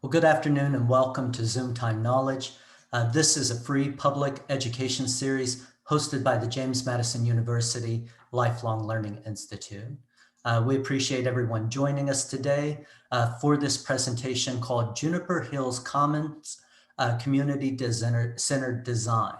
Well, good afternoon and welcome to Zoom Time Knowledge. This is a free public education series hosted by the James Madison University Lifelong Learning Institute. We appreciate everyone joining us today for this presentation called Juniper Hills Commons Community Centered Design.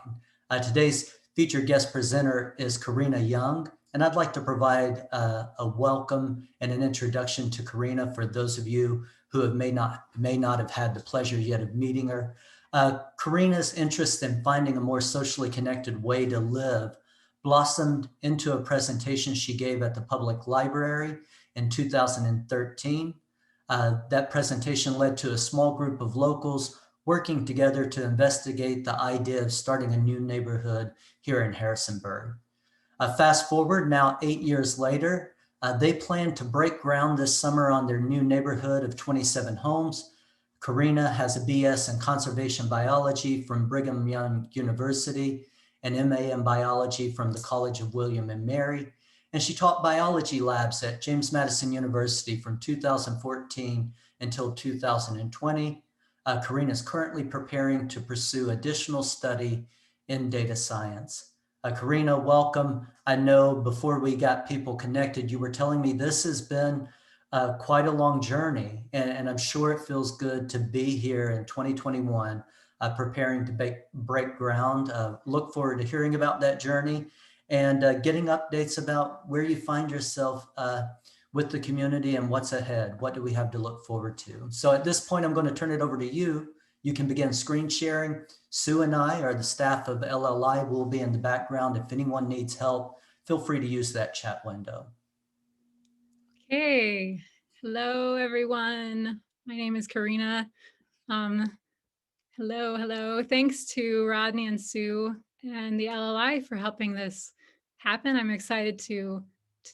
Today's featured guest presenter is Carina Young, and I'd like to provide a welcome and an introduction to Carina for those of you who may not have had the pleasure yet of meeting her. Carina's interest in finding a more socially connected way to live blossomed into a presentation she gave at the public library in 2013. That presentation led to a small group of locals working together to investigate the idea of starting a new neighborhood here in Harrisonburg. Fast forward now 8 years later, they plan to break ground this summer on their new neighborhood of 27 homes. Carina has a BS in conservation biology from Brigham Young University, an MA in biology from the College of William and Mary, and she taught biology labs at James Madison University from 2014 until 2020. Carina is currently preparing to pursue additional study in data science. Carina, welcome. I know before we got people connected, you were telling me this has been quite a long journey, and I'm sure it feels good to be here in 2021, preparing to break ground. Look forward to hearing about that journey and getting updates about where you find yourself with the community and what's ahead. What do we have to look forward to? So at this point, I'm going to turn it over to you. You can begin screen sharing. Sue and I, or the staff of LLI, will be in the background. If anyone needs help, feel free to use that chat window. Okay, hello everyone. My name is Carina. Hello. Thanks to Rodney and Sue and the LLI for helping this happen. I'm excited to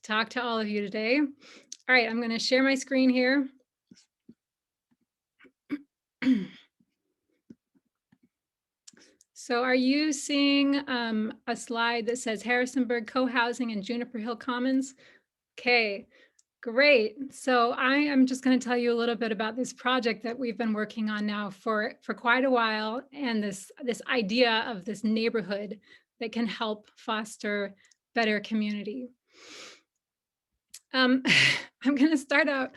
talk to all of you today. All right, I'm going to share my screen here. So are you seeing a slide that says Harrisonburg Co-Housing and Juniper Hill Commons? Okay, great. So I am just going to tell you a little bit about this project that we've been working on now for quite a while, and this idea of this neighborhood that can help foster better community. I'm going to start out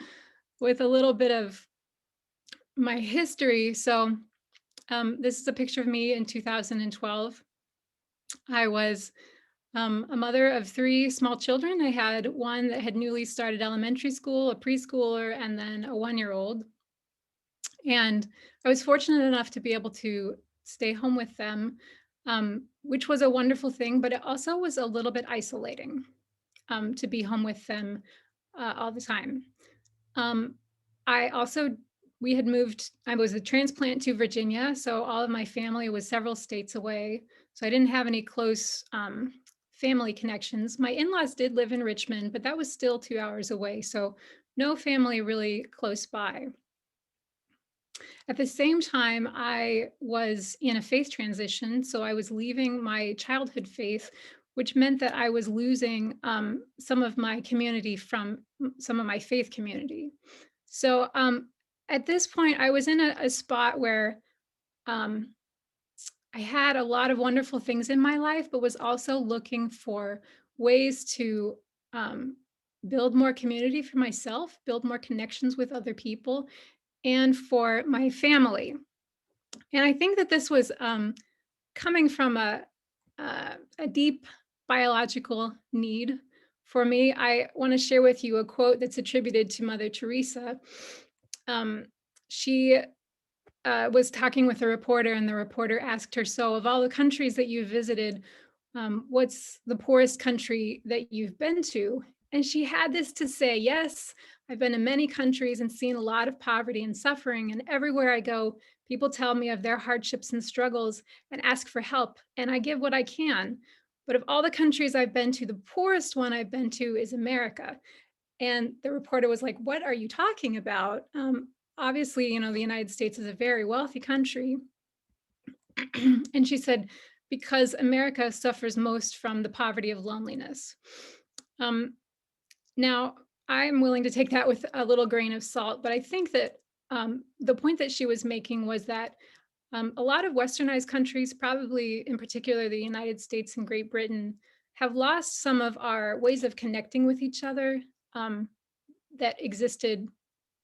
with a little bit of my history. So this is a picture of me in 2012. I was a mother of 3 small children. I had one that had newly started elementary school, a preschooler, and then a 1-year-old. And I was fortunate enough to be able to stay home with them, which was a wonderful thing, but it also was a little bit isolating to be home with them all the time. We had moved, I was a transplant to Virginia, so all of my family was several states away. So I didn't have any close family connections. My in-laws did live in Richmond, but that was still 2 hours away. So no family really close by. At the same time, I was in a faith transition. So I was leaving my childhood faith, which meant that I was losing some of my community from some of my faith community. So at this point, I was in a spot where I had a lot of wonderful things in my life, but was also looking for ways to build more community for myself, build more connections with other people, and for my family. And I think that this was coming from a deep biological need for me. I want to share with you a quote that's attributed to Mother Teresa. She was talking with a reporter, and the reporter asked her, "So, of all the countries that you've visited, what's the poorest country that you've been to?" And she had this to say: "Yes, I've been to many countries and seen a lot of poverty and suffering. And everywhere I go, people tell me of their hardships and struggles and ask for help. And I give what I can. But of all the countries I've been to, the poorest one I've been to is America." And the reporter was like, "What are you talking about? Obviously, the United States is a very wealthy country." And she said, "Because America suffers most from the poverty of loneliness." Now, I'm willing to take that with a little grain of salt, but I think that the point that she was making was that a lot of westernized countries, probably in particular the United States and Great Britain, have lost some of our ways of connecting with each other that existed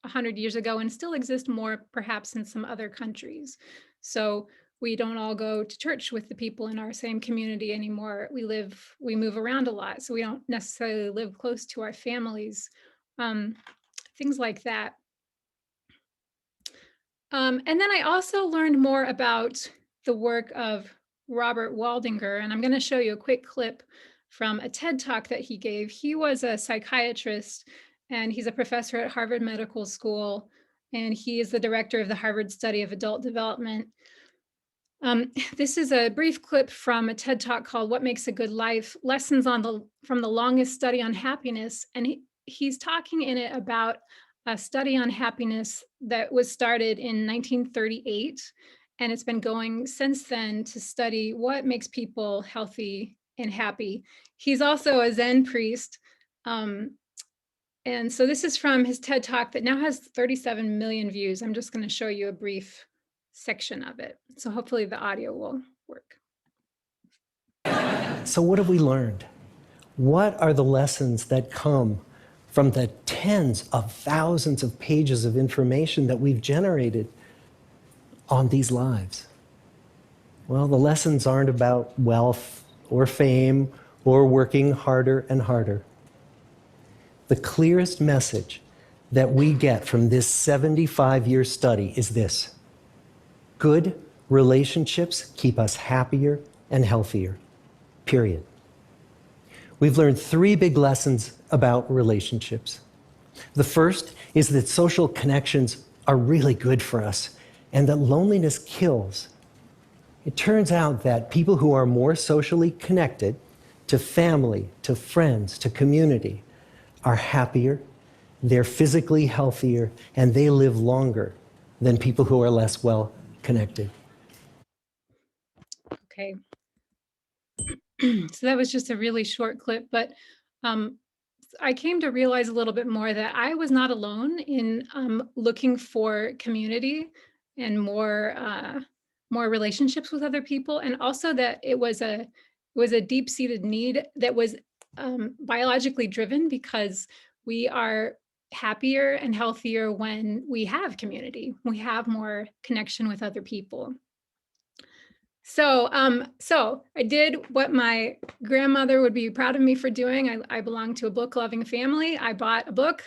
100 years ago and still exist more perhaps in some other countries. So we don't all go to church with the people in our same community anymore. We move around a lot, so we don't necessarily live close to our families, um, things like that. And then I also learned more about the work of Robert Waldinger, and I'm going to show you a quick clip from a TED talk that he gave. He was a psychiatrist and he's a professor at Harvard Medical School, and he is the director of the Harvard Study of Adult Development. This is a brief clip from a TED talk called "What Makes a Good Life: Lessons from the Longest Study on Happiness," and he's talking in it about a study on happiness that was started in 1938, and it's been going since then to study what makes people healthy and happy. He's also a Zen priest. And so this is from his TED talk that now has 37 million views. I'm just going to show you a brief section of it. So hopefully the audio will work. So what have we learned? What are the lessons that come from the tens of thousands of pages of information that we've generated on these lives? Well, the lessons aren't about wealth or fame or working harder and harder. The clearest message that we get from this 75-year study is this: good relationships keep us happier and healthier, period. We've learned 3 big lessons about relationships. The first is that social connections are really good for us and that loneliness kills. It turns out that people who are more socially connected to family, to friends, to community are happier, they're physically healthier, and they live longer than people who are less well connected. Okay. So that was just a really short clip, but I came to realize a little bit more that I was not alone in looking for community and more relationships with other people, and also that it was a deep-seated need that was biologically driven, because we are happier and healthier when we have community. We have more connection with other people. So I did what my grandmother would be proud of me for doing. I belong to a book-loving family. I bought a book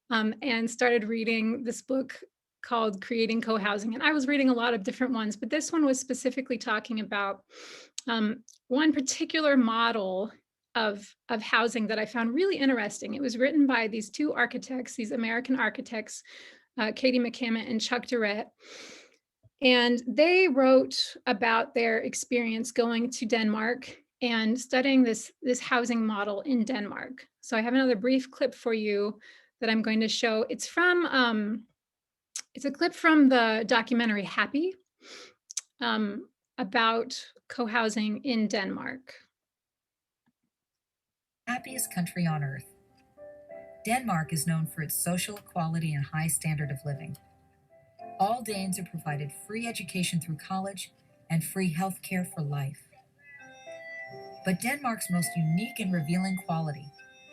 and started reading this book called Creating Cohousing. And I was reading a lot of different ones, but this one was specifically talking about one particular model of housing that I found really interesting. It was written by these 2 architects, these American architects, Katie McCammon and Chuck Durrett. And they wrote about their experience going to Denmark and studying this housing model in Denmark. So I have another brief clip for you that I'm going to show. It's a clip from the documentary Happy, about co-housing in Denmark. Happiest country on earth. Denmark is known for its social equality and high standard of living. All Danes are provided free education through college and free health care for life. But Denmark's most unique and revealing quality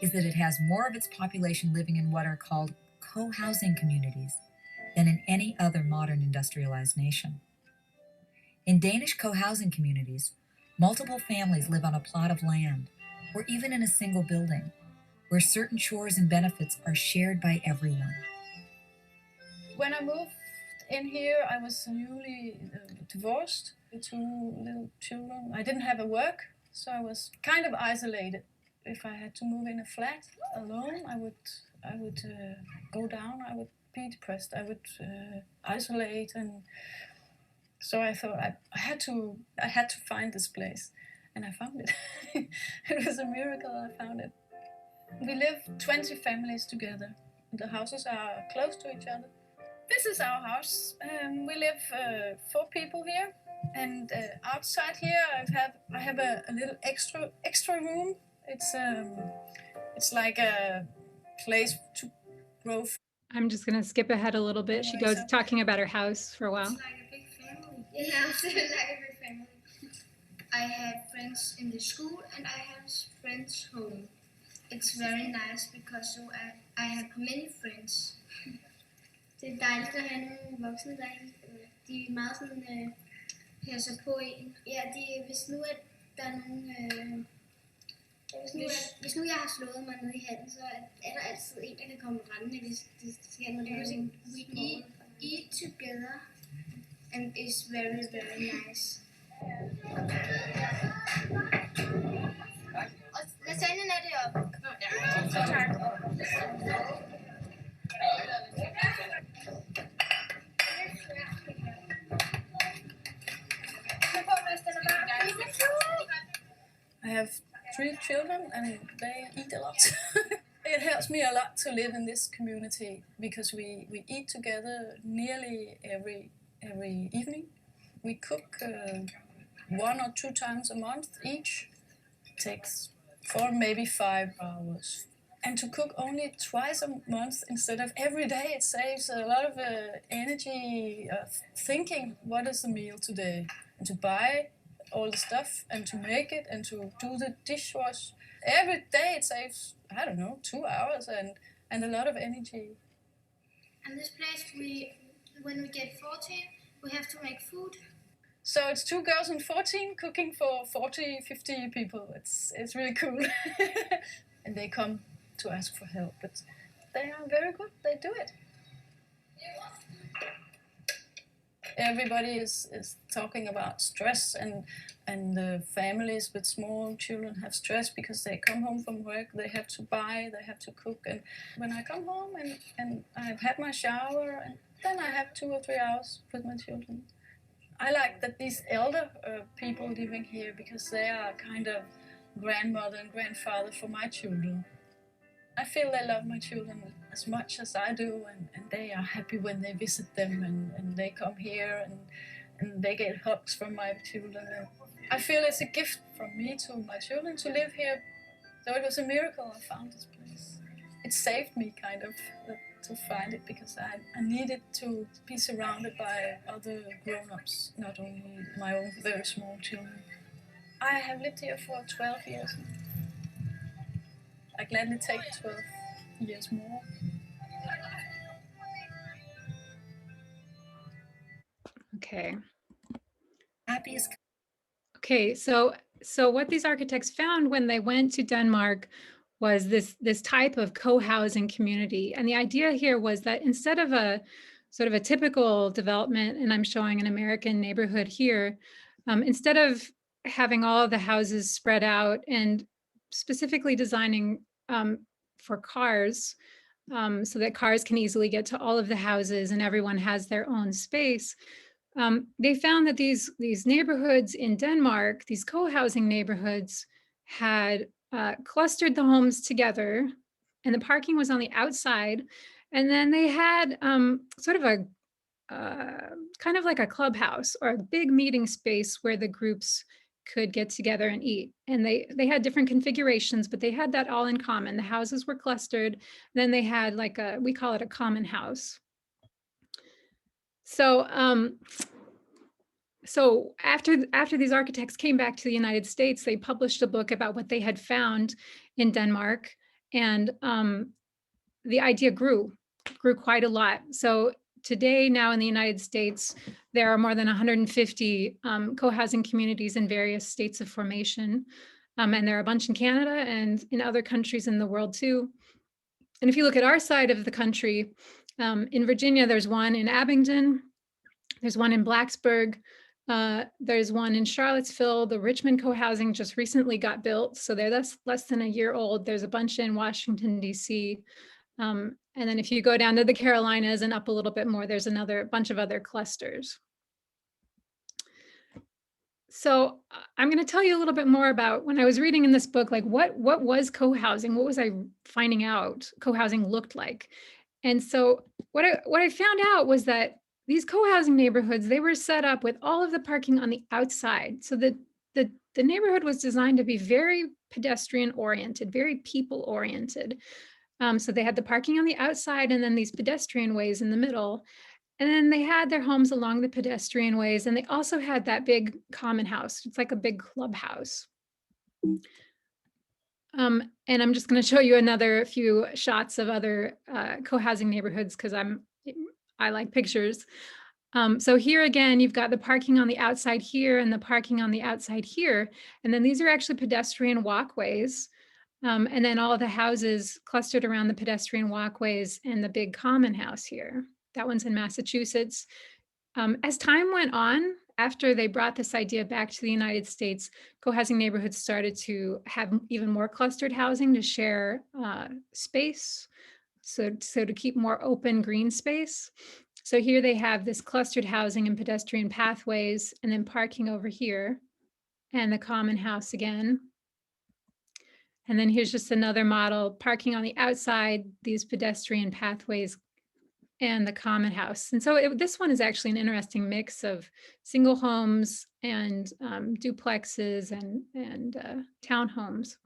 is that it has more of its population living in what are called co-housing communities than in any other modern industrialized nation. In Danish co-housing communities, multiple families live on a plot of land, or even in a single building, where certain chores and benefits are shared by everyone. When I moved in here, I was newly divorced with 2 little children. I didn't have a work, so I was kind of isolated. If I had to move in a flat alone, I would go down. I would be depressed. I would isolate, and so I thought I had to find this place, and I found it. It was a miracle. I found it. We live 20 families together. The houses are close to each other. This is our house. We live 4 people here, and outside here I have a little extra room. It's like a place to grow. I'm just going to skip ahead a little bit. She goes talking about her house for a while. It's like a big family. Yeah, it's like a big family. I have friends in the school and I have friends home. It's very nice because so I have many friends. Det er dejligt at have nogle voksne, de er meget sådan, passer på en. Ja, hvis nu at der er nogen, hvis nu jeg har slået mig ned i handen, så er der altid en, der kan komme rendende, hvis det sker noget. We eat together and it's very, very nice. Og lasagnen er det oppe. I have 3 children and they eat a lot. It helps me a lot to live in this community because we eat together nearly every evening. We cook 1 or 2 times a month each. It takes 4, maybe 5 hours. And to cook only twice a month instead of every day, it saves a lot of energy thinking what is the meal today, and to buy all the stuff and to make it and to do the dishwash. Every day it saves, I don't know, 2 hours and a lot of energy. And this place, when we get 14, we have to make food. So it's 2 girls and 14 cooking for 40, 50 people. It's really cool. And they come to ask for help, but they are very good. They do it. Everybody is talking about stress and families with small children have stress because they come home from work, they have to buy, they have to cook. And when I come home and I've had my shower, and then I have 2 or 3 hours with my children. I like that these elder people living here because they are kind of grandmother and grandfather for my children. I feel they love my children as much as I do, and they are happy when they visit them and they come here and they get hugs from my children. And I feel it's a gift from me to my children to live here. So it was a miracle I found this place. It saved me kind of to find it because I needed to be surrounded by other grown-ups, not only my own very small children. I have lived here for 12 years now. I gladly take 12 years more. Okay. Happiest. Okay, so what these architects found when they went to Denmark was this type of co-housing community. And the idea here was that instead of a sort of a typical development, and I'm showing an American neighborhood here, instead of having all of the houses spread out and specifically designing for cars, so that cars can easily get to all of the houses and everyone has their own space, they found that these neighborhoods in Denmark, these co-housing neighborhoods, had clustered the homes together, and the parking was on the outside. And then they had sort of a kind of like a clubhouse or a big meeting space where the groups could get together and eat. And they had different configurations, but they had that all in common. The houses were clustered. Then they had like we call it a common house. So so after these architects came back to the United States, they published a book about what they had found in Denmark, and the idea grew quite a lot. So today, now in the United States, there are more than 150 co-housing communities in various states of formation, and there are a bunch in Canada and in other countries in the world too. And if you look at our side of the country, in Virginia, there's one in Abingdon, there's one in Blacksburg, there's one in Charlottesville. The Richmond co-housing just recently got built, so they're less than a year old. There's a bunch in Washington, D.C. And then if you go down to the Carolinas and up a little bit more, there's another bunch of other clusters. So I'm going to tell you a little bit more about when I was reading in this book, like what was co-housing? What was I finding out co-housing looked like? And so what I found out was that these co-housing neighborhoods, they were set up with all of the parking on the outside. So the neighborhood was designed to be very pedestrian oriented, very people oriented. So they had the parking on the outside and then these pedestrian ways in the middle. And then they had their homes along the pedestrian ways. And they also had that big common house. It's like a big clubhouse. And I'm just going to show you another few shots of other co-housing neighborhoods because I like pictures. So here again, you've got the parking on the outside here and the parking on the outside here. And then these are actually pedestrian walkways. And then all of the houses clustered around the pedestrian walkways and the big common house here. That one's in Massachusetts. As time went on, after they brought this idea back to the United States, co-housing neighborhoods started to have even more clustered housing to share space. So to keep more open green space. So here they have this clustered housing and pedestrian pathways and then parking over here and the common house again. And then here's just another model, parking on the outside, these pedestrian pathways and the common house. And so this one is actually an interesting mix of single homes and duplexes and townhomes.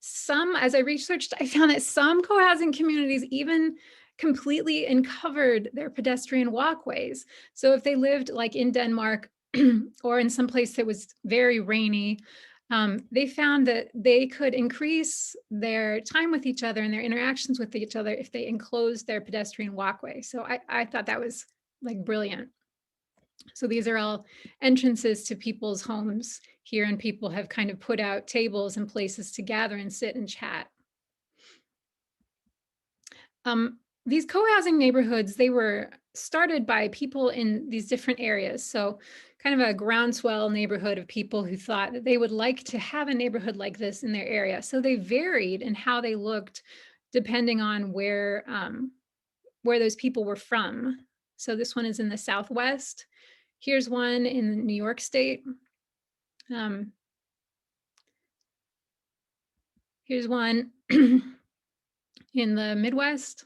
Some, as I researched, I found that some co-housing communities even completely uncovered their pedestrian walkways. So if they lived like in Denmark or in some place that was very rainy, they found that they could increase their time with each other and their interactions with each other if they enclosed their pedestrian walkway. So I thought that was like brilliant. So these are all entrances to people's homes here, and people have kind of put out tables and places to gather and sit and chat. These co-housing neighborhoods, they were started by people in these different areas. So kind of a groundswell neighborhood of people who thought that they would like to have a neighborhood like this in their area. So they varied in how they looked depending on where those people were from. So this one is in the Southwest. Here's one in New York State. Here's one in the Midwest.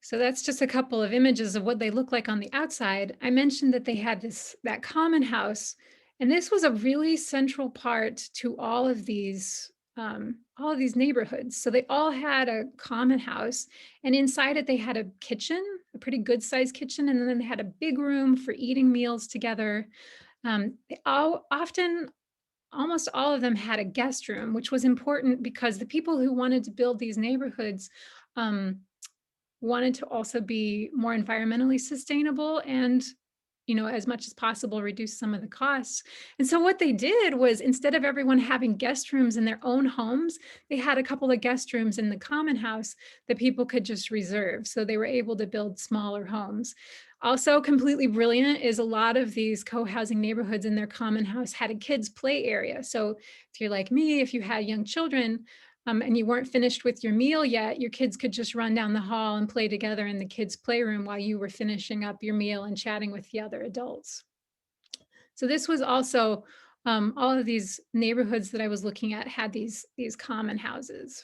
So that's just a couple of images of what they look like on the outside. I mentioned that they had that common house, and this was a really central part to all of these neighborhoods. So they all had a common house, and inside it they had a kitchen, a pretty good sized kitchen, and then they had a big room for eating meals together. Almost all of them had a guest room, which was important because the people who wanted to build these neighborhoods wanted to also be more environmentally sustainable and, as much as possible, reduce some of the costs. And so what they did was, instead of everyone having guest rooms in their own homes, they had a couple of guest rooms in the common house that people could just reserve. So they were able to build smaller homes. Also completely brilliant is a lot of these co-housing neighborhoods in their common house had a kids' play area. So if you're like me, if you had young children, and you weren't finished with your meal yet, your kids could just run down the hall and play together in the kids' playroom while you were finishing up your meal and chatting with the other adults. So this was also, all of these neighborhoods that I was looking at had these common houses.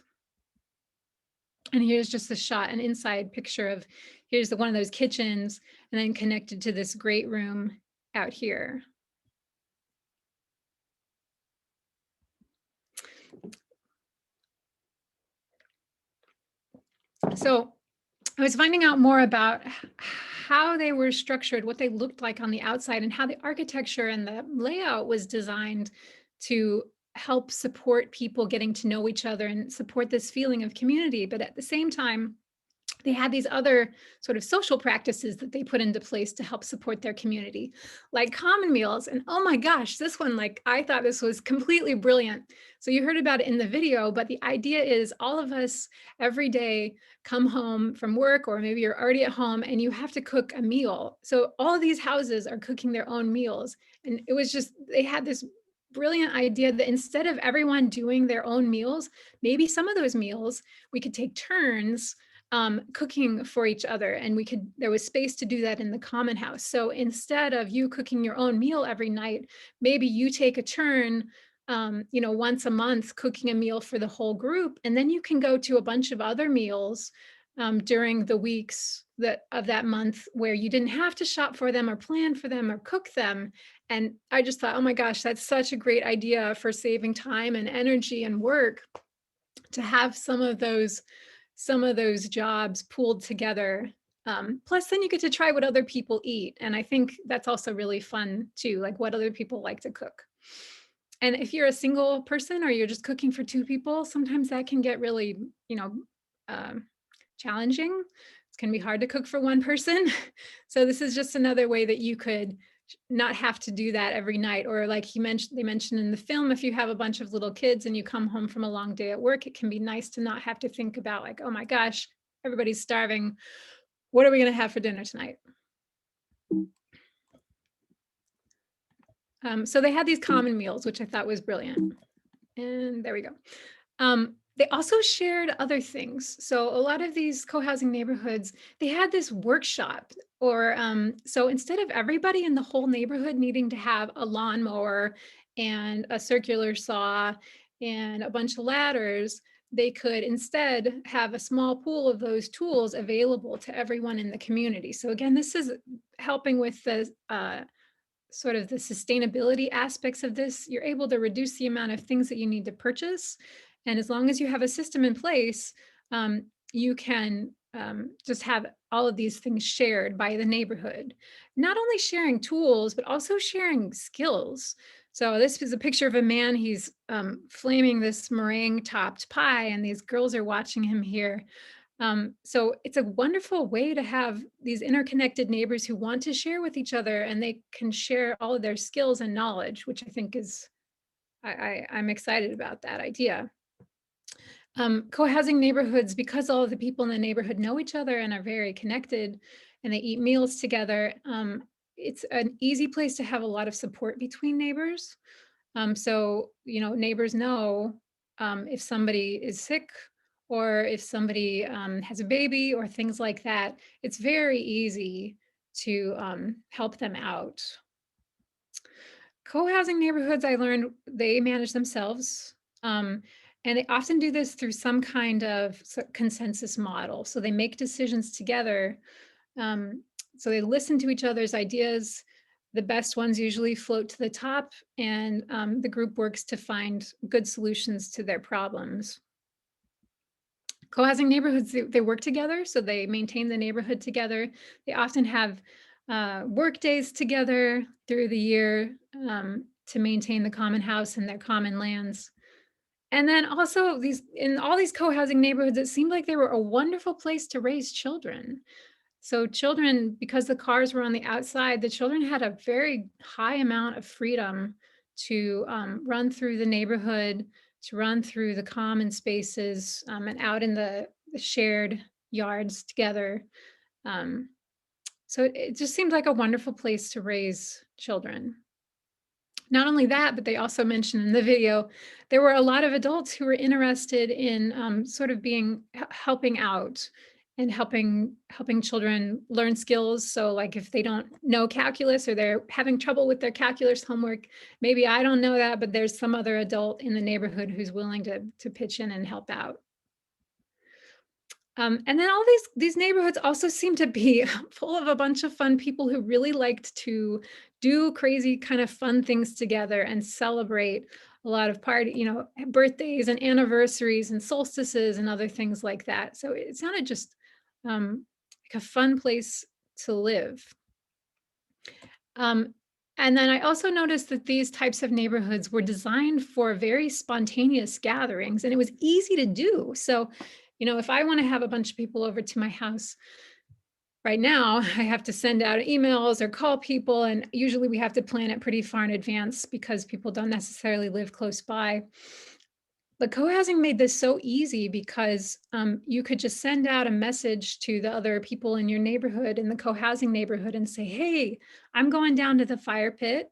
And here's just a shot, an inside picture of, here's one of those kitchens, and then connected to this great room out here. So I was finding out more about how they were structured, what they looked like on the outside, and how the architecture and the layout was designed to help support people getting to know each other and support this feeling of community. But at the same time, they had these other sort of social practices that they put into place to help support their community, like common meals. And oh my gosh, this one, I thought this was completely brilliant. So you heard about it in the video, but the idea is all of us every day come home from work, or maybe you're already at home and you have to cook a meal. So all of these houses are cooking their own meals. And it was just, they had this brilliant idea that instead of everyone doing their own meals, maybe some of those meals we could take turns cooking for each other, and there was space to do that in the common house. So instead of you cooking your own meal every night, maybe you take a turn, once a month cooking a meal for the whole group, and then you can go to a bunch of other meals during the weeks of that month where you didn't have to shop for them or plan for them or cook them. And I just thought, oh my gosh, that's such a great idea for saving time and energy and work, to have some of those jobs pooled together. Plus, then you get to try what other people eat. And I think that's also really fun too, like what other people like to cook. And if you're a single person or you're just cooking for two people, sometimes that can get really, um, challenging. It's going to be hard to cook for one person. So this is just another way that you could not have to do that every night. Or like they mentioned in the film, if you have a bunch of little kids and you come home from a long day at work, it can be nice to not have to think about like, oh my gosh, everybody's starving. What are we going to have for dinner tonight? So they had these common meals, which I thought was brilliant. And there we go. They also shared other things. So a lot of these co-housing neighborhoods, they had this workshop, or so instead of everybody in the whole neighborhood needing to have a lawnmower and a circular saw and a bunch of ladders, they could instead have a small pool of those tools available to everyone in the community. So again, this is helping with the sort of the sustainability aspects of this. You're able to reduce the amount of things that you need to purchase. And as long as you have a system in place, you can just have all of these things shared by the neighborhood. Not only sharing tools, but also sharing skills. So this is a picture of a man, he's flaming this meringue topped pie, and these girls are watching him here. So it's a wonderful way to have these interconnected neighbors who want to share with each other, and they can share all of their skills and knowledge, which I think is, I'm excited about that idea. Co-housing neighborhoods, because all of the people in the neighborhood know each other and are very connected, and they eat meals together, it's an easy place to have a lot of support between neighbors. So, neighbors know if somebody is sick, or if somebody has a baby or things like that. It's very easy to help them out. Co-housing neighborhoods, I learned they manage themselves. And they often do this through some kind of consensus model. So they make decisions together. So they listen to each other's ideas. The best ones usually float to the top, and the group works to find good solutions to their problems. Co-housing neighborhoods, they work together, so they maintain the neighborhood together. They often have work days together through the year to maintain the common house and their common lands. And then also in all these co-housing neighborhoods, it seemed like they were a wonderful place to raise children. So children, because the cars were on the outside, the children had a very high amount of freedom to run through the neighborhood, to run through the common spaces, and out in the shared yards together. So it just seemed like a wonderful place to raise children. Not only that, but they also mentioned in the video, there were a lot of adults who were interested in sort of helping out and helping children learn skills. So like if they don't know calculus, or they're having trouble with their calculus homework, maybe I don't know that, but there's some other adult in the neighborhood who's willing to pitch in and help out. And then all these neighborhoods also seem to be full of a bunch of fun people who really liked to do crazy kind of fun things together and celebrate a lot of birthdays and anniversaries and solstices and other things like that. So it sounded just like a fun place to live. And then I also noticed that these types of neighborhoods were designed for very spontaneous gatherings, and it was easy to do. So, if I want to have a bunch of people over to my house right now, I have to send out emails or call people, and usually we have to plan it pretty far in advance because people don't necessarily live close by. But co-housing made this so easy because you could just send out a message to the other people in your neighborhood, in the co-housing neighborhood, and say, hey, I'm going down to the fire pit.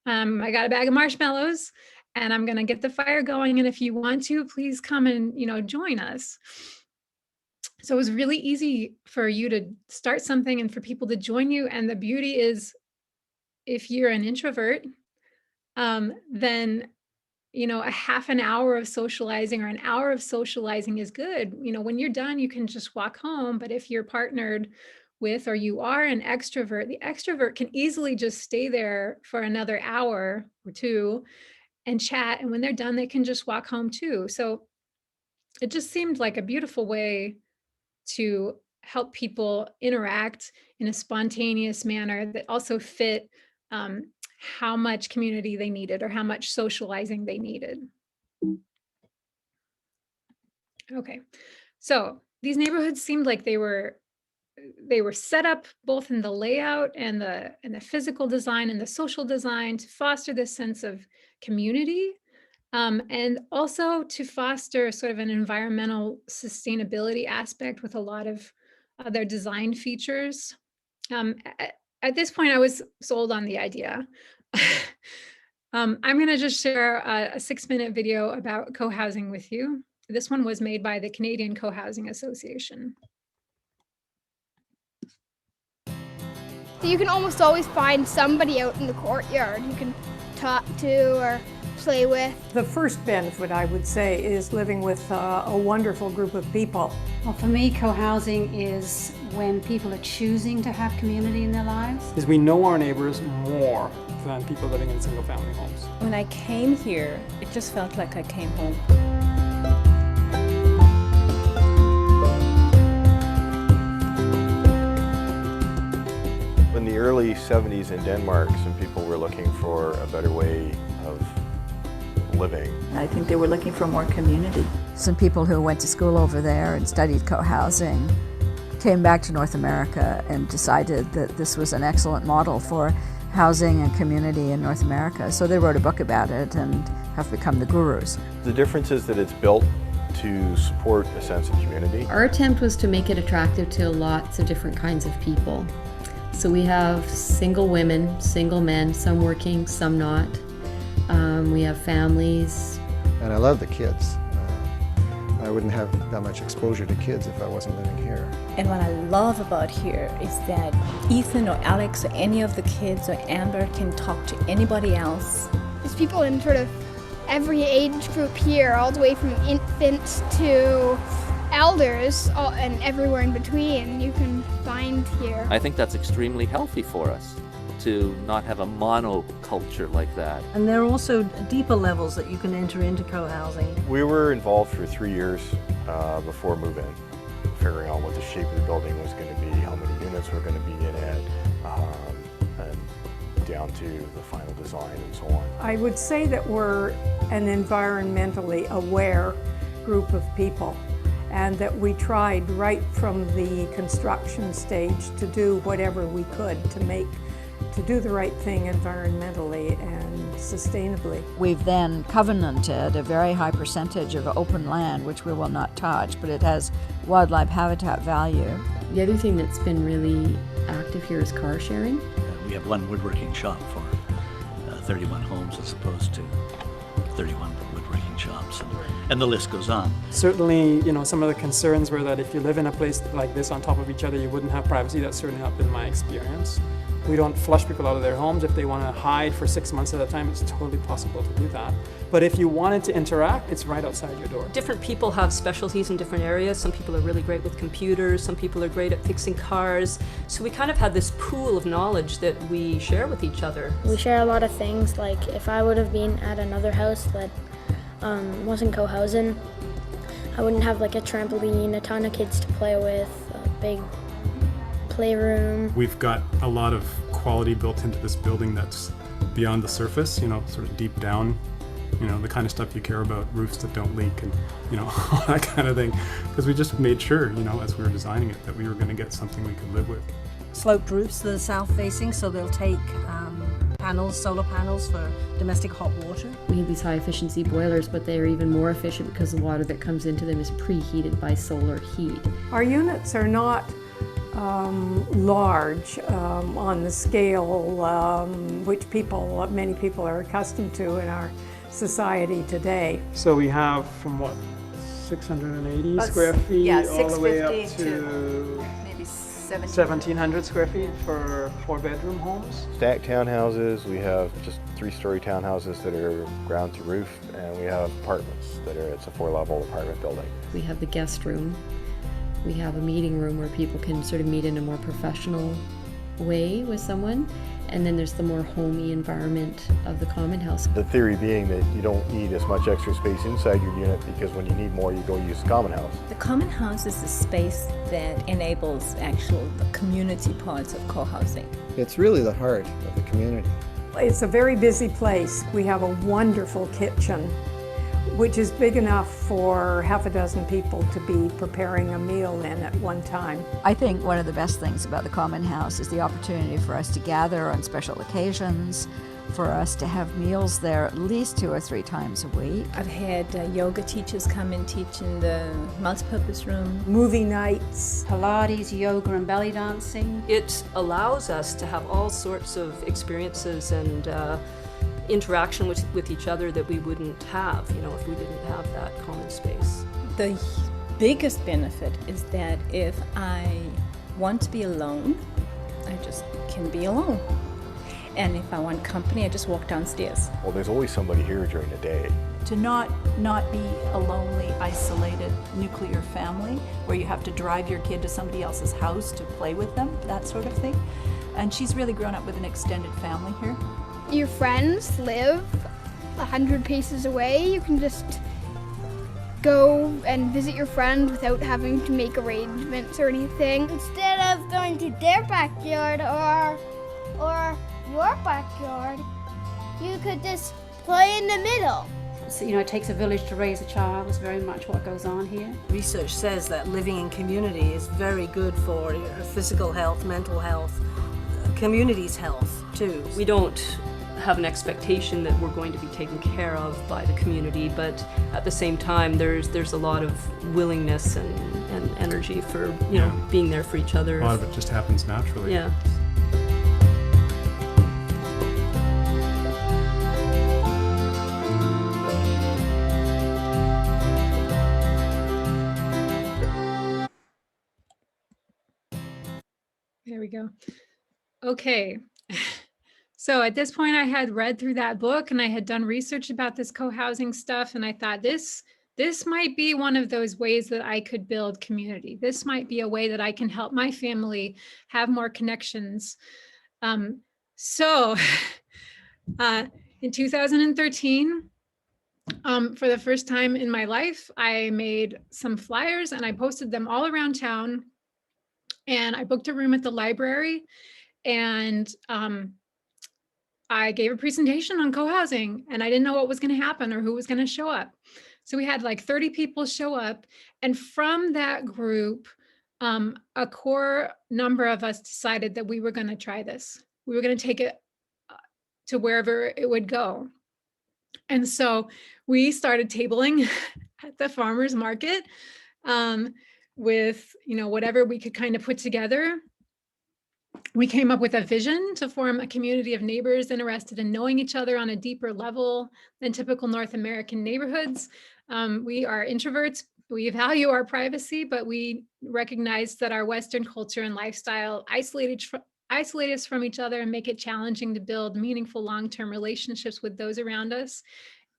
I got a bag of marshmallows and I'm going to get the fire going. And if you want to, please come and, join us. So it was really easy for you to start something and for people to join you. And the beauty is, if you're an introvert, then a half an hour of socializing or an hour of socializing is good. When you're done, you can just walk home. But if you're partnered with, or you are an extrovert, the extrovert can easily just stay there for another hour or two and chat. And when they're done, they can just walk home too. So it just seemed like a beautiful way to help people interact in a spontaneous manner that also fit how much community they needed or how much socializing they needed. Okay, so these neighborhoods seemed like they were set up both in the layout and the physical design and the social design to foster this sense of community, and also to foster sort of an environmental sustainability aspect with a lot of their design features. At this point, I was sold on the idea. I'm going to just share a 6-minute video about co-housing with you. This one was made by the Canadian Co-housing Association. You can almost always find somebody out in the courtyard you can talk to or play with. The first benefit, I would say, is living with a wonderful group of people. Well, for me, co-housing is when people are choosing to have community in their lives. Is we know our neighbors more than people living in single-family homes. When I came here, it just felt like I came home. In the early 70s in Denmark, some people were looking for a better way of living. I think they were looking for more community. Some people who went to school over there and studied co-housing came back to North America and decided that this was an excellent model for housing and community in North America. So they wrote a book about it and have become the gurus. The difference is that it's built to support a sense of community. Our attempt was to make it attractive to lots of different kinds of people. So we have single women, single men, some working, some not. We have families. And I love the kids. I wouldn't have that much exposure to kids if I wasn't living here. And what I love about here is that Ethan or Alex or any of the kids or Amber can talk to anybody else. There's people in sort of every age group here, all the way from infants to elders, and everywhere in between you can find here. I think that's extremely healthy for us to not have a monoculture like that. And there are also deeper levels that you can enter into co-housing. We were involved for 3 years before move-in, figuring out what the shape of the building was going to be, how many units were going to be in it, and down to the final design and so on. I would say that we're an environmentally aware group of people, and that we tried right from the construction stage to do whatever we could to do the right thing environmentally and sustainably. We've then covenanted a very high percentage of open land, which we will not touch, but it has wildlife habitat value. The other thing that's been really active here is car sharing. We have one woodworking shop for 31 homes as opposed to 31 woodworking shops, and the list goes on. Certainly, some of the concerns were that if you live in a place like this on top of each other, you wouldn't have privacy. That's certainly not been my experience. We don't flush people out of their homes. If they want to hide for 6 months at a time, it's totally possible to do that. But if you wanted to interact, it's right outside your door. Different people have specialties in different areas. Some people are really great with computers, some people are great at fixing cars. So we kind of had this pool of knowledge that we share with each other. We share a lot of things, like if I would have been at another house that wasn't co-housing, I wouldn't have like a trampoline, a ton of kids to play with, a big playroom. We've got a lot of quality built into this building that's beyond the surface, sort of deep down, the kind of stuff you care about, roofs that don't leak and, all that kind of thing. Because we just made sure, as we were designing it, that we were going to get something we could live with. Sloped roofs that are south-facing, so they'll take solar panels for domestic hot water. We have these high-efficiency boilers, but they're even more efficient because the water that comes into them is preheated by solar heat. Our units are not large on the scale which many people are accustomed to in our society today. So we have from 680 square feet all the way up to maybe 1,700 square feet for 4-bedroom homes. Stacked townhouses, we have just 3-story townhouses that are ground to roof, and we have apartments it's a 4-level apartment building. We have the guest room, We have a meeting room where people can sort of meet in a more professional way with someone. And then there's the more homey environment of the common house. The theory being that you don't need as much extra space inside your unit because when you need more, you go use the common house. The common house is a space that enables the community parts of co-housing. It's really the heart of the community. It's a very busy place. We have a wonderful kitchen, which is big enough for half a dozen people to be preparing a meal in at one time. I think one of the best things about the Common House is the opportunity for us to gather on special occasions, for us to have meals there at least 2 or 3 times a week. I've had yoga teachers come and teach in the multipurpose room. Movie nights. Pilates, yoga, and belly dancing. It allows us to have all sorts of experiences and interaction with each other that we wouldn't have, if we didn't have that common space. The biggest benefit is that if I want to be alone, I just can be alone. And if I want company, I just walk downstairs. Well, there's always somebody here during the day. To not be a lonely, isolated nuclear family where you have to drive your kid to somebody else's house to play with them, that sort of thing. And she's really grown up with an extended family here. Your friends live 100 paces away. You can just go and visit your friends without having to make arrangements or anything. Instead of going to their backyard or your backyard, you could just play in the middle. So, it takes a village to raise a child is very much what goes on here. Research says that living in community is very good for your physical health, mental health, community's health too. We don't have an expectation that we're going to be taken care of by the community, but at the same time there's a lot of willingness and energy for being there for each other. A lot of it just happens naturally. Yeah. There we go. Okay. So at this point, I had read through that book and I had done research about this co-housing stuff. And I thought this might be one of those ways that I could build community. This might be a way that I can help my family have more connections. So in 2013, for the first time in my life, I made some flyers and I posted them all around town. And I booked a room at the library and I gave a presentation on co-housing and I didn't know what was going to happen or who was going to show up. So we had like 30 people show up. And from that group, a core number of us decided that we were going to try this. We were going to take it to wherever it would go. And so we started tabling at the farmer's market with, whatever we could kind of put together. We came up with a vision to form a community of neighbors interested in knowing each other on a deeper level than typical North American neighborhoods. We are introverts. We value our privacy, but we recognize that our Western culture and lifestyle isolate us from each other and make it challenging to build meaningful long-term relationships with those around us.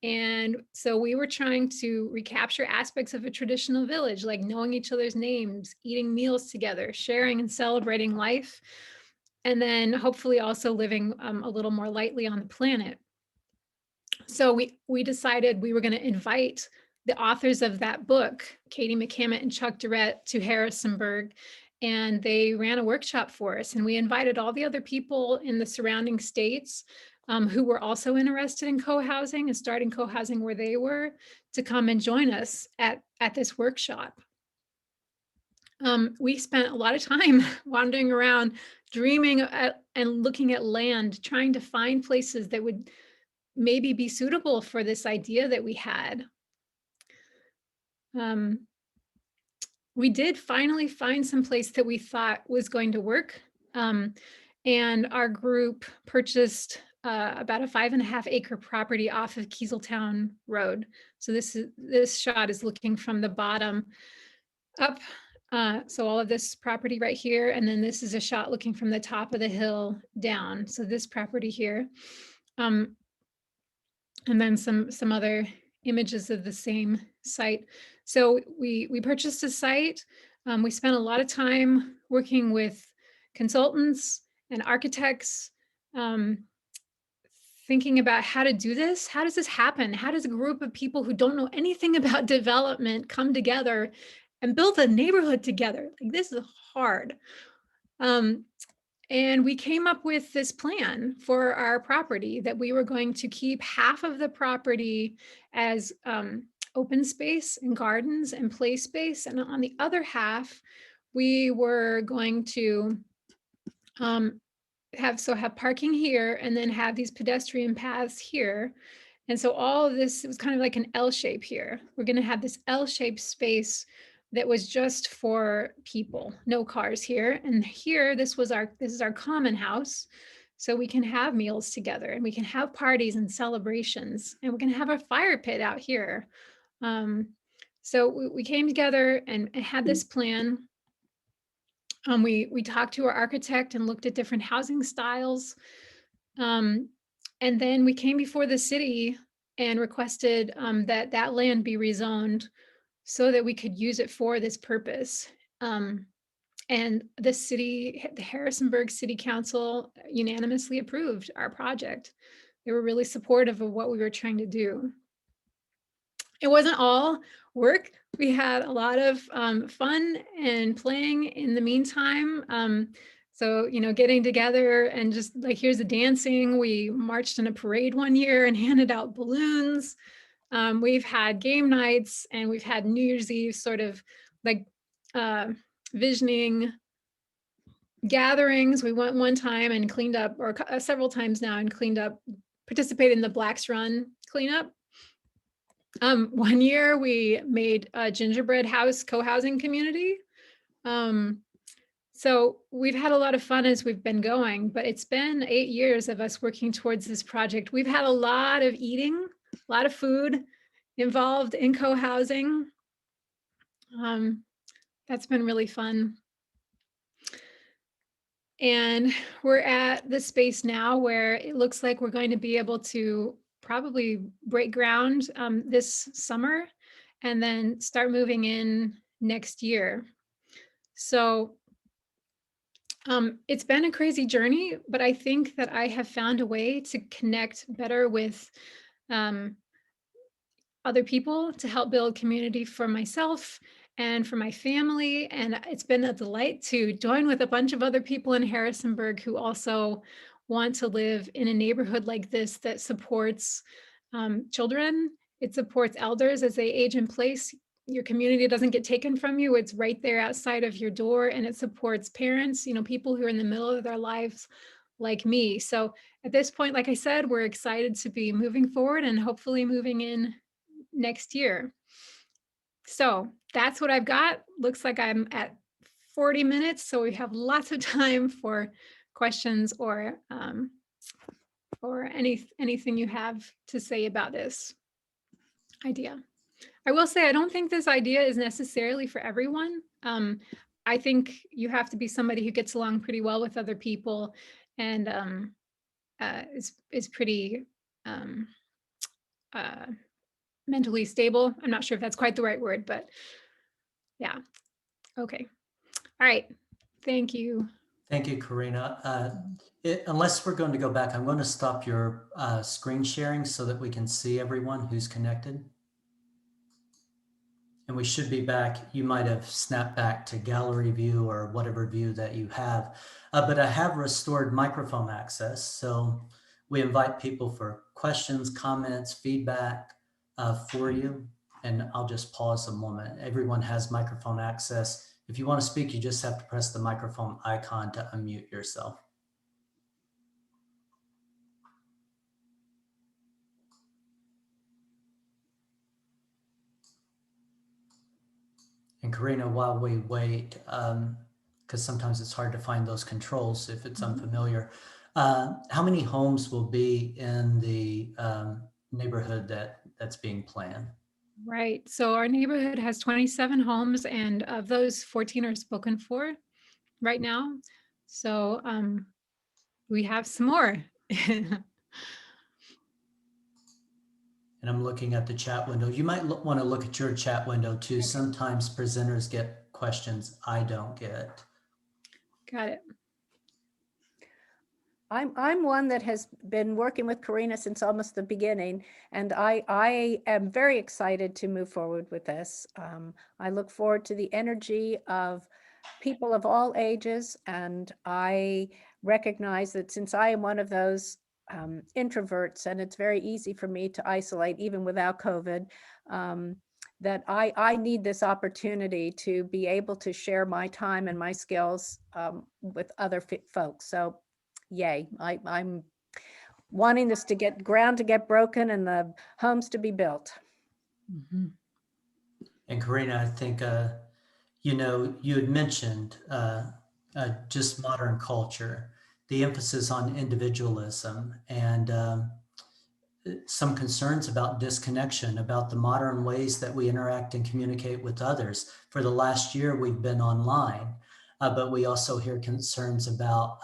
And so we were trying to recapture aspects of a traditional village, like knowing each other's names, eating meals together, sharing and celebrating life, and then hopefully also living a little more lightly on the planet. So we decided we were going to invite the authors of that book, Katie McCammett and Chuck Durrett, to Harrisonburg, and they ran a workshop for us. And we invited all the other people in the surrounding states who were also interested in co-housing and starting co-housing where they were to come and join us at this workshop. We spent a lot of time wandering around, dreaming and looking at land, trying to find places that would maybe be suitable for this idea that we had. We did finally find some place that we thought was going to work. And our group purchased about a 5.5 acre property off of Kieseltown Road. So this shot is looking from the bottom up. So all of this property right here, and then this is a shot looking from the top of the hill down. So this property here, and then some other images of the same site. So we purchased a site. We spent a lot of time working with consultants and architects, thinking about how to do this. How does this happen? How does a group of people who don't know anything about development come together and build a neighborhood together? Like, this is hard. And we came up with this plan for our property that we were going to keep half of the property as open space and gardens and play space. And on the other half, we were going to have parking here and then have these pedestrian paths here. And so all of this, it was kind of like an L shape here. We're going to have this L-shaped space that was just for people, no cars here. And here, this is our common house. So we can have meals together and we can have parties and celebrations, and we can have a fire pit out here. So we came together and had this plan. We talked to our architect and looked at different housing styles. And then we came before the city and requested that land be rezoned so that we could use it for this purpose. And the Harrisonburg City Council unanimously approved our project. They were really supportive of what we were trying to do. It wasn't all work. We had a lot of fun and playing in the meantime. So, getting together and just like, here's the dancing. We marched in a parade one year and handed out balloons. We've had game nights, and we've had New Year's Eve sort of like visioning gatherings. We went one time and cleaned up, or several times now, and cleaned up, participated in the Blacks Run cleanup. One year we made a gingerbread house co-housing community. So we've had a lot of fun as we've been going, but it's been 8 years of us working towards this project. We've had a lot of eating, a lot of food involved in co-housing. That's been really fun. And we're at the space now where it looks like we're going to be able to probably break ground this summer and then start moving in next year. So it's been a crazy journey, but I think that I have found a way to connect better with other people to help build community for myself and for my family. And it's been a delight to join with a bunch of other people in Harrisonburg who also want to live in a neighborhood like this that supports children. It supports elders as they age in place. Your community doesn't get taken from you. It's right there outside of your door, and it supports parents, people who are in the middle of their lives like me. So at this point, like I said, we're excited to be moving forward and hopefully moving in next year. So that's what I've got. Looks like I'm at 40 minutes, so we have lots of time for questions or anything you have to say about this idea. I will say, I don't think this idea is necessarily for everyone. I think you have to be somebody who gets along pretty well with other people and is pretty mentally stable. I'm not sure if that's quite the right word, but yeah. Okay. All right. Thank you. Thank you, Carina. Unless we're going to go back, I'm going to stop your screen sharing so that we can see everyone who's connected. And we should be back. You might have snapped back to gallery view or whatever view that you have. But I have restored microphone access. So we invite people for questions, comments, feedback for you. And I'll just pause a moment. Everyone has microphone access. If you want to speak, you just have to press the microphone icon to unmute yourself. And Carina, while we wait, because sometimes it's hard to find those controls if it's unfamiliar, how many homes will be in the neighborhood that's being planned? Right. So our neighborhood has 27 homes, and of those, 14 are spoken for right now. So we have some more. And I'm looking at the chat window. You might want to look at your chat window too. Sometimes presenters get questions questions I don't get. Got it. I'm one that has been working with Carina since almost the beginning, and I am very excited to move forward with this. I look forward to the energy of people of all ages, and I recognize that since I am one of those introverts, and it's very easy for me to isolate even without COVID, that I need this opportunity to be able to share my time and my skills with other folks. So yay, I'm wanting this to get ground to get broken and the homes to be built. Mm-hmm. And Carina, I think, you had mentioned just modern culture, the emphasis on individualism, and some concerns about disconnection, about the modern ways that we interact and communicate with others. For the last year, we've been online, but we also hear concerns about,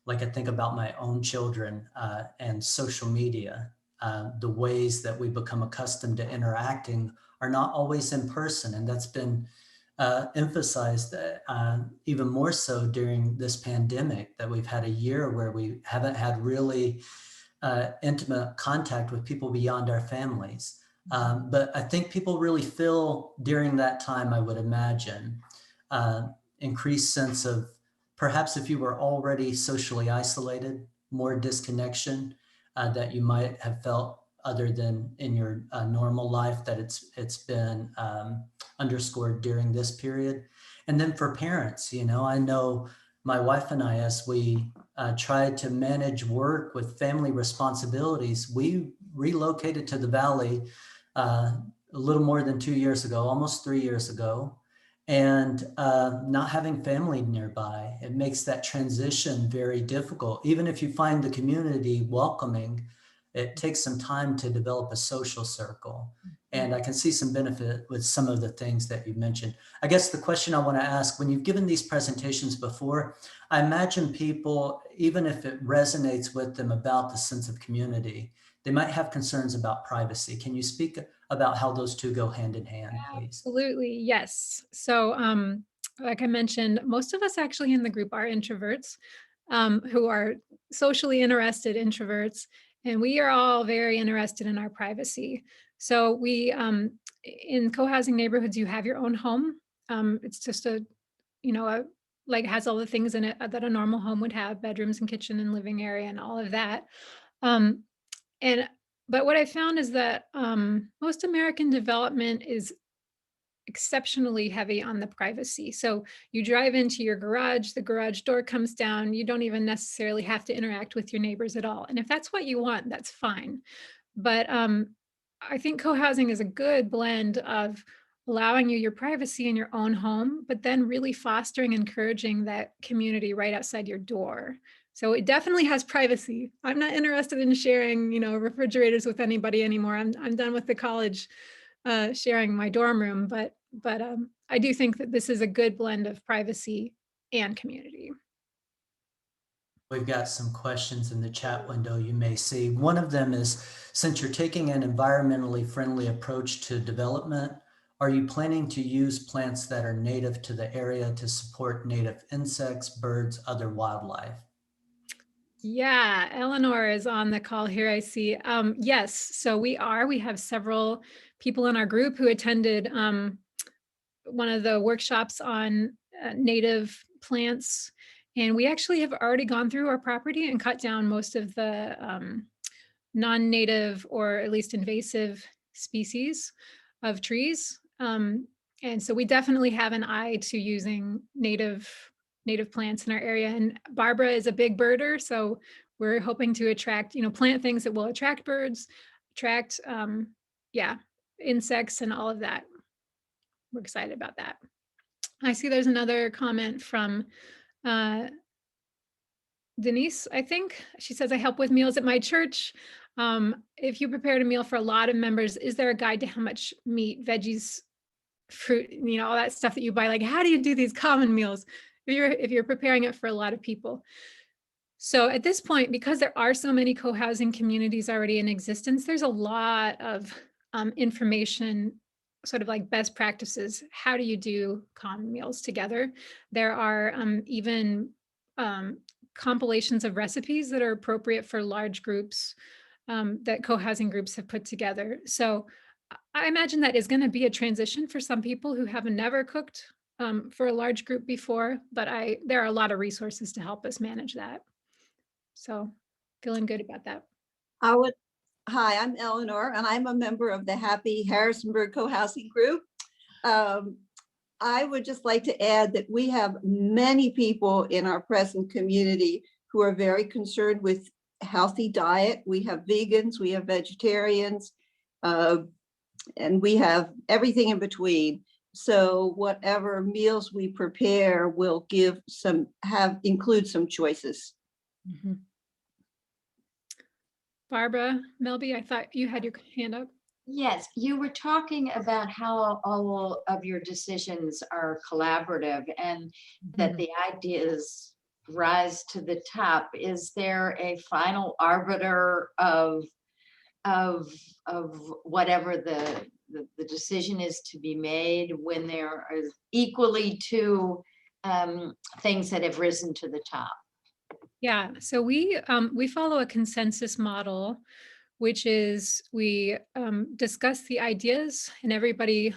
like I think about my own children and social media. The ways that we become accustomed to interacting are not always in person, and that's been emphasized even more so during this pandemic, that we've had a year where we haven't had really intimate contact with people beyond our families. But I think people really feel during that time, I would imagine, increased sense of, perhaps if you were already socially isolated, more disconnection that you might have felt other than in your normal life, that it's been underscored during this period. And then for parents, I know my wife and I, as we tried to manage work with family responsibilities, we relocated to the Valley a little more than 2 years ago, almost 3 years ago. And not having family nearby, it makes that transition very difficult. Even if you find the community welcoming, it takes some time to develop a social circle. And I can see some benefit with some of the things that you mentioned. I guess the question I want to ask, when you've given these presentations before, I imagine people, even if it resonates with them about the sense of community, they might have concerns about privacy. Can you speak about how those two go hand in hand, please? Absolutely, yes. So like I mentioned, most of us actually in the group are introverts who are socially interested introverts, and we are all very interested in our privacy. So we, in co-housing neighborhoods, you have your own home. It's just like has all the things in it that a normal home would have: bedrooms and kitchen and living area and all of that. But what I found is that most American development is exceptionally heavy on the privacy. So you drive into your garage, the garage door comes down, you don't even necessarily have to interact with your neighbors at all. And if that's what you want, that's fine. But I think co-housing is a good blend of allowing you your privacy in your own home, but then really fostering, encouraging that community right outside your door. So it definitely has privacy. I'm not interested in sharing, refrigerators with anybody anymore. I'm done with the college sharing my dorm room, but I do think that this is a good blend of privacy and community. We've got some questions in the chat window you may see. One of them is, since you're taking an environmentally friendly approach to development, are you planning to use plants that are native to the area to support native insects, birds, other wildlife? Yeah, Eleanor is on the call here, I see. Yes, so we have several people in our group who attended one of the workshops on native plants. And we actually have already gone through our property and cut down most of the non-native or at least invasive species of trees. And so we definitely have an eye to using native plants in our area. And Barbara is a big birder, so we're hoping to attract, plant things that will attract birds, attract, insects and all of that. We're excited about that. I see there's another comment from Denise, I think. She says, I help with meals at my church. If you prepared a meal for a lot of members, is there a guide to how much meat, veggies, fruit, all that stuff that you buy? Like, how do you do these common meals if you're preparing it for a lot of people? So at this point, because there are so many co-housing communities already in existence, there's a lot of information sort of like best practices. How do you do common meals together? There are even compilations of recipes that are appropriate for large groups that co-housing groups have put together. So I imagine that is going to be a transition for some people who have never cooked for a large group before, but there are a lot of resources to help us manage that. So feeling good about that. Hi, I'm Eleanor, and I'm a member of the Happy Harrisonburg Co-Housing Group. I would just like to add that we have many people in our present community who are very concerned with healthy diet. We have vegans, we have vegetarians, and we have everything in between. So whatever meals we prepare will include some choices. Mm-hmm. Barbara, Melby, I thought you had your hand up. Yes, you were talking about how all of your decisions are collaborative and that the ideas rise to the top. Is there a final arbiter of whatever the decision is to be made when there are equally two things that have risen to the top? Yeah, so we follow a consensus model, which is we discuss the ideas and everybody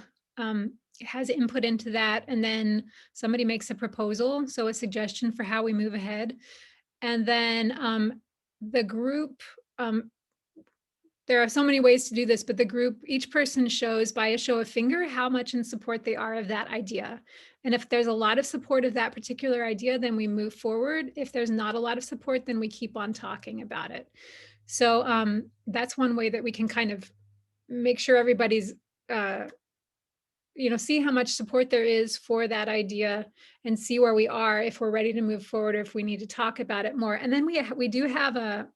has input into that, and then somebody makes a proposal, so a suggestion for how we move ahead, and then the group. There are so many ways to do this, but the group, each person shows by a show of finger how much in support they are of that idea. And if there's a lot of support of that particular idea, then we move forward. If there's not a lot of support, then we keep on talking about it. So that's one way that we can kind of make sure everybody's, see how much support there is for that idea and see where we are, if we're ready to move forward or if we need to talk about it more. And then we do have a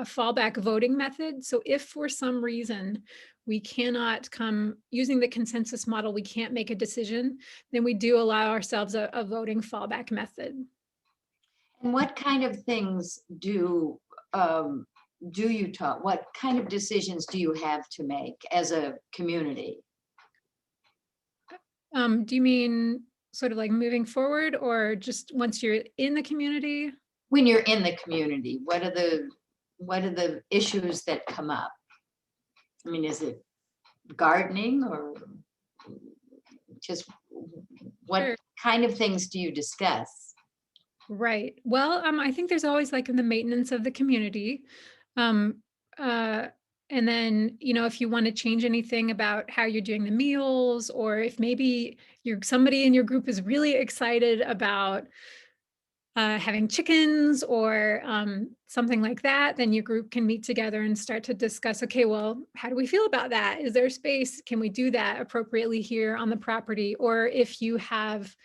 fallback voting method. So if for some reason we cannot come using the consensus model, we can't make a decision, then we do allow ourselves a voting fallback method. And what kind of things do you talk? What kind of decisions do you have to make as a community? Do you mean sort of like moving forward, or just once you're in the community? When you're in the community, what are the issues that come up? I mean, is it gardening or just what kind of things do you discuss? Right. Well, I think there's always like in the maintenance of the community. And then, if you want to change anything about how you're doing the meals, or if maybe somebody in your group is really excited about having chickens or something like that, then your group can meet together and start to discuss, okay, well, how do we feel about that? Is there space? Can we do that appropriately here on the property? Or if you have,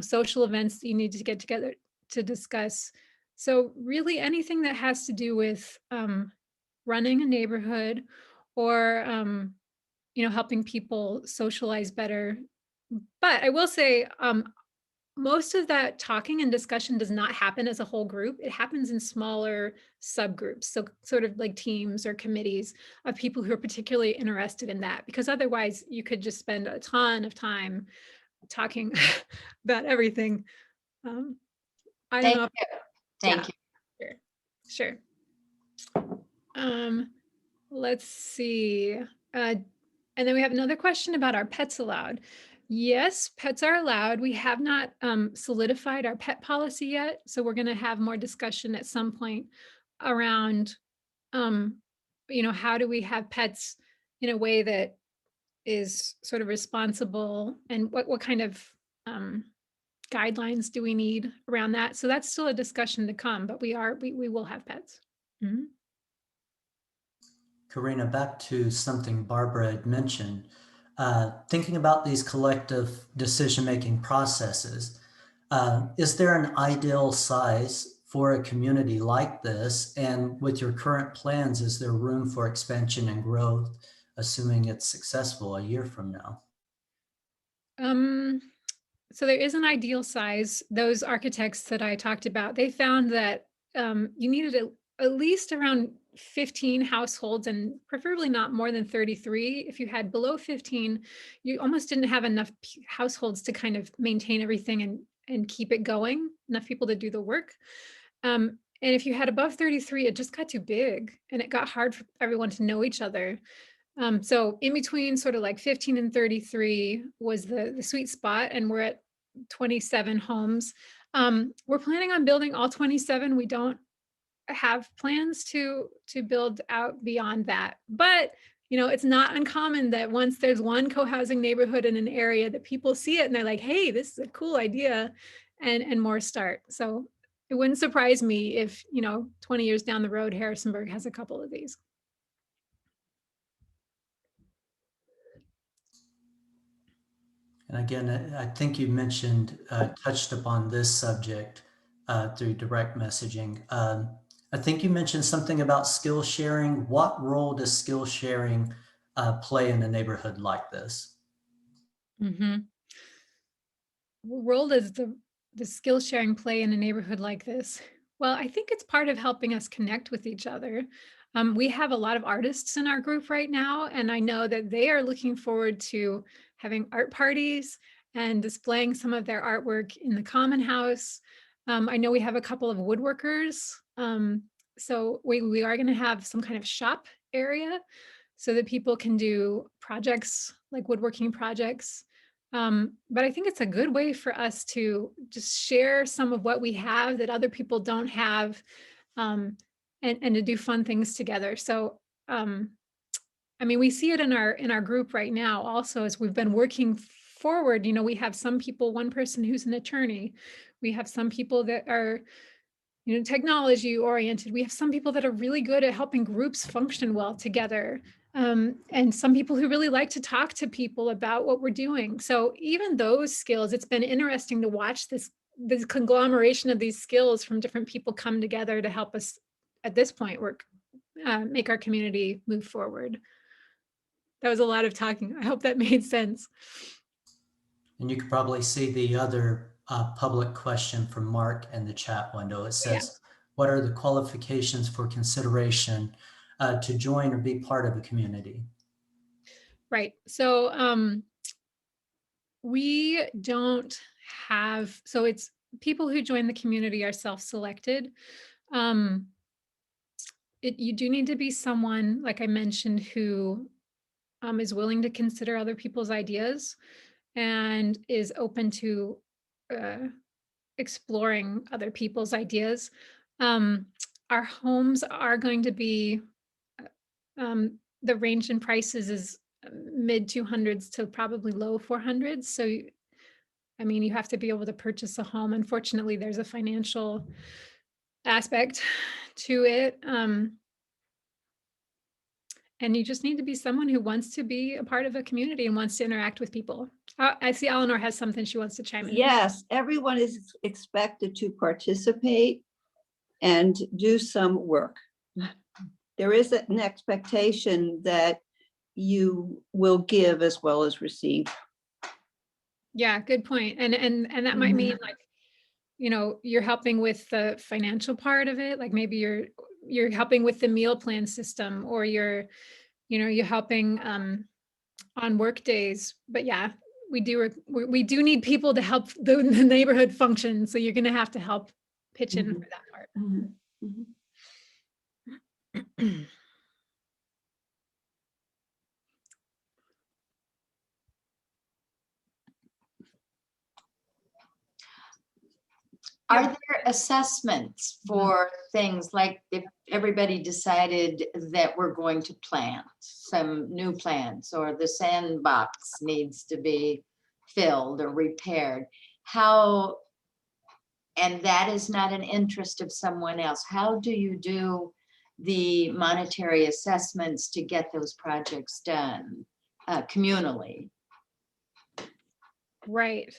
social events that you need to get together to discuss. So really anything that has to do with running a neighborhood or, helping people socialize better. But I will say, most of that talking and discussion does not happen as a whole group. It happens in smaller subgroups. So sort of like teams or committees of people who are particularly interested in that, because otherwise you could just spend a ton of time talking about everything. I don't know. Thank you. Sure. Let's see. And then we have another question about our pets allowed. Yes, pets are allowed. We have not solidified our pet policy yet. So we're going to have more discussion at some point around, how do we have pets in a way that is sort of responsible, and what kind of guidelines do we need around that? So that's still a discussion to come, but we will have pets. Mm-hmm. Carina, back to something Barbara had mentioned. Thinking about these collective decision-making processes, is there an ideal size for a community like this? And with your current plans, is there room for expansion and growth, assuming it's successful a year from now? So there is an ideal size. Those architects that I talked about, they found that you needed at least around 15 households, and preferably not more than 33. If you had below 15, you almost didn't have enough households to kind of maintain everything and keep it going, enough people to do the work. And if you had above 33, it just got too big and it got hard for everyone to know each other. So in between sort of like 15 and 33 was the sweet spot, and we're at 27 homes. We're planning on building all 27. We don't have plans to build out beyond that, but it's not uncommon that once there's one co-housing neighborhood in an area, that people see it and they're like, hey, this is a cool idea, and more start. So it wouldn't surprise me if 20 years down the road, Harrisonburg has a couple of these. And again, I think you mentioned, touched upon this subject through direct messaging. I think you mentioned something about skill sharing. What role does skill sharing play in a neighborhood like this? What role does the skill sharing play in a neighborhood like this? Well, I think it's part of helping us connect with each other. We have a lot of artists in our group right now, and I know that they are looking forward to having art parties and displaying some of their artwork in the common house. I know we have a couple of woodworkers. So we are going to have some kind of shop area so that people can do projects like woodworking projects. But I think it's a good way for us to just share some of what we have that other people don't have, and to do fun things together. So, I mean, we see it in our group right now also, as we've been working forward. We have some people, one person who's an attorney. We have some people that are technology oriented. We have some people that are really good at helping groups function well together. And some people who really like to talk to people about what we're doing. So even those skills, it's been interesting to watch this conglomeration of these skills from different people come together to help us at this point make our community move forward. That was a lot of talking. I hope that made sense. And you could probably see the other public question from Mark in the chat window. It says, what are the qualifications for consideration to join or be part of a community? Right. So we don't have, so it's people who join the community are self-selected. You do need to be someone, like I mentioned, who is willing to consider other people's ideas and is open to exploring other people's ideas. Our homes are going to be, the range in prices is mid 200s to probably low 400s. So, I mean, you have to be able to purchase a home. Unfortunately, there's a financial aspect to it. And you just need to be someone who wants to be a part of a community and wants to interact with people. I see Eleanor has something she wants to chime in. Yes, everyone is expected to participate and do some work. There is an expectation that you will give as well as receive. Yeah, good point. And that might mean, like, you're helping with the financial part of it. Like maybe you're helping with the meal plan system, or you're helping on work days. But yeah, we do need people to help the neighborhood function. So you're going to have to help pitch in for that part. Are there assessments for things like if everybody decided that we're going to plant some new plants, or the sandbox needs to be filled or repaired? How, and that is not an interest of someone else, how do you do the monetary assessments to get those projects done communally? Right.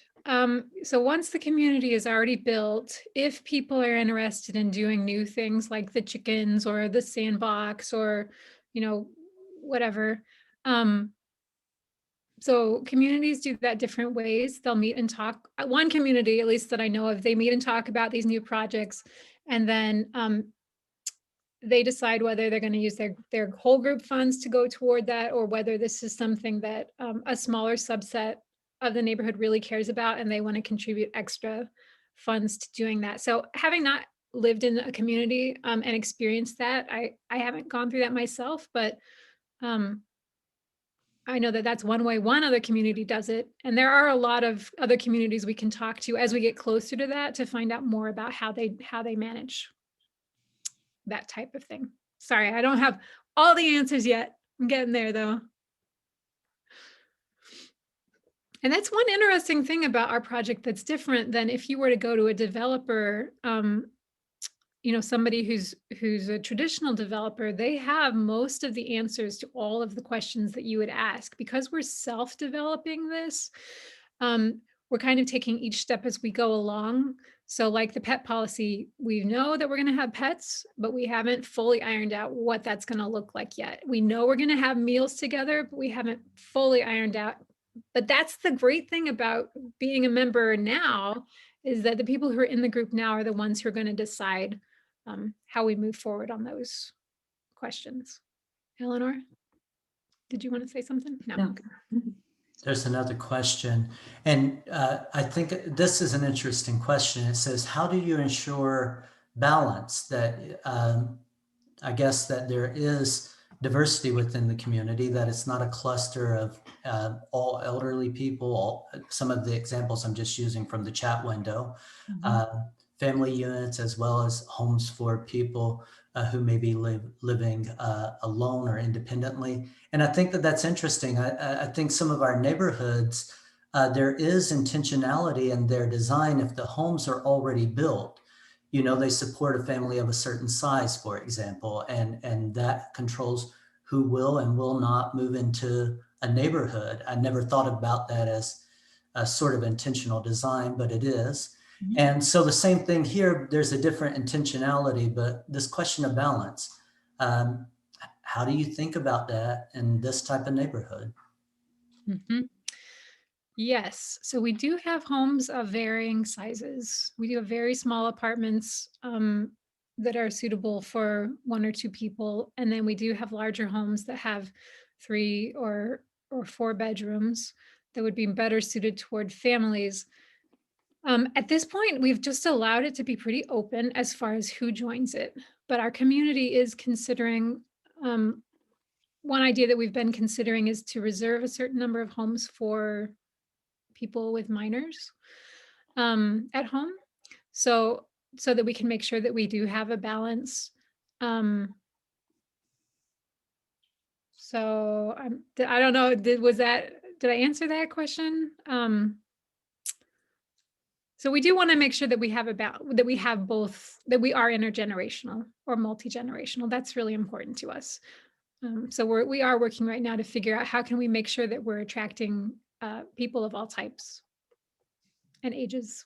So once the community is already built, if people are interested in doing new things like the chickens or the sandbox or, whatever. So communities do that different ways. They'll meet and talk. One community, at least that I know of, they meet and talk about these new projects. And then they decide whether they're going to use their whole group funds to go toward that, or whether this is something that a smaller subset of the neighborhood really cares about and they want to contribute extra funds to doing that. So having not lived in a community and experienced that, I haven't gone through that myself, but I know that that's one way one other community does it. And there are a lot of other communities we can talk to as we get closer to that to find out more about how they manage that type of thing. Sorry, I don't have all the answers yet. I'm getting there though. And that's one interesting thing about our project that's different than if you were to go to a developer, somebody who's a traditional developer. They have most of the answers to all of the questions that you would ask. Because we're self-developing this, we're kind of taking each step as we go along. So like the pet policy, we know that we're going to have pets, but we haven't fully ironed out what that's going to look like yet. We know we're going to have meals together, but we haven't fully ironed out. But that's the great thing about being a member now, is that the people who are in the group now are the ones who are going to decide how we move forward on those questions. Eleanor, did you want to say something? No. There's another question, and I think this is an interesting question. It says, how do you ensure balance? That I guess that there is diversity within the community, that it's not a cluster of all elderly people. Some of the examples I'm just using from the chat window, family units, as well as homes for people who may be living alone or independently. And I think that that's interesting. I think some of our neighborhoods, there is intentionality in their design. If the homes are already built, they support a family of a certain size, for example, and that controls who will and will not move into a neighborhood. I never thought about that as a sort of intentional design, but it is. And so the same thing here, there's a different intentionality, but this question of balance, how do you think about that in this type of neighborhood? Yes, so we do have homes of varying sizes. We do have very small apartments that are suitable for 1 or 2 people. And then we do have larger homes that have 3 or 4 bedrooms that would be better suited toward families. At this point, we've just allowed it to be pretty open as far as who joins it. But our community is considering, one idea that we've been considering is to reserve a certain number of homes for people with minors at home. So that we can make sure that we do have a balance. So I don't know, did I answer that question? So we do want to make sure that we have that we have both, that we are intergenerational or multi-generational. That's really important to us. So we are working right now to figure out how can we make sure that we're attracting people of all types and ages.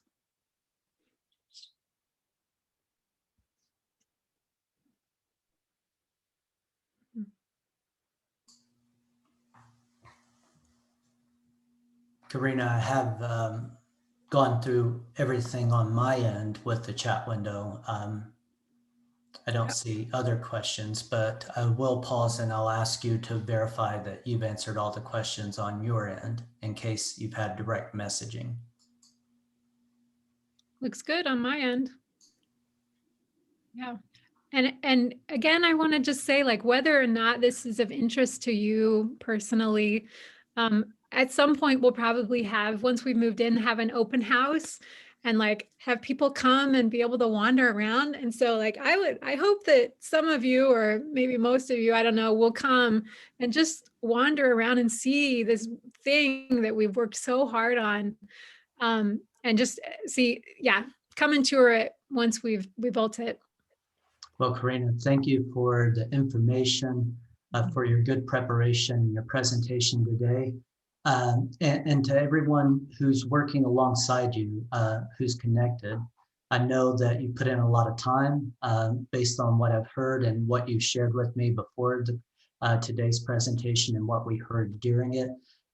Carina, I have gone through everything on my end with the chat window. I don't see other questions, but I will pause and I'll ask you to verify that you've answered all the questions on your end in case you've had direct messaging. Looks good on my end. Yeah. And again, I want to just say, like, whether or not this is of interest to you personally, at some point we'll probably once we've moved in, have an open house and like have people come and be able to wander around. And so like, I hope that some of you, or maybe most of you, I don't know, will come and just wander around and see this thing that we've worked so hard on. And just see, come and tour it once we built it. Well, Carina, thank you for the information, for your good preparation and your presentation today. And to everyone who's working alongside you, who's connected, I know that you put in a lot of time based on what I've heard and what you shared with me before today's presentation and what we heard during it.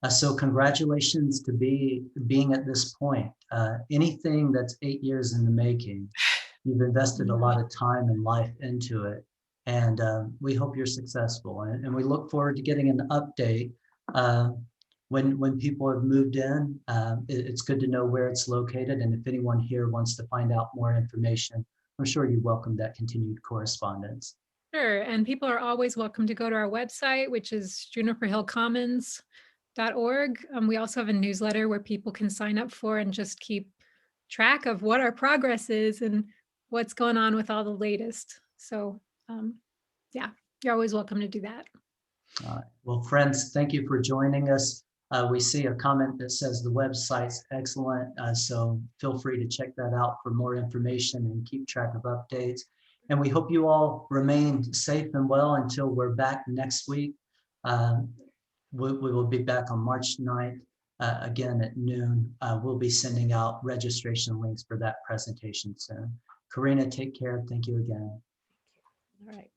So congratulations to being at this point. Anything that's 8 years in the making, you've invested a lot of time and life into it. And we hope you're successful. And we look forward to getting an update when people have moved in. It's good to know where it's located. And if anyone here wants to find out more information, I'm sure you welcome that continued correspondence. Sure, and people are always welcome to go to our website, which is juniperhillcommons.org. We also have a newsletter where people can sign up for and just keep track of what our progress is and what's going on with all the latest. So yeah, you're always welcome to do that. All right. Well, friends, thank you for joining us. We see a comment that says the website's excellent, so feel free to check that out for more information and keep track of updates. And we hope you all remain safe and well until we're back next week. We will be back on March 9th, again at noon. We'll be sending out registration links for that presentation soon. Carina, take care. Thank you again. All right.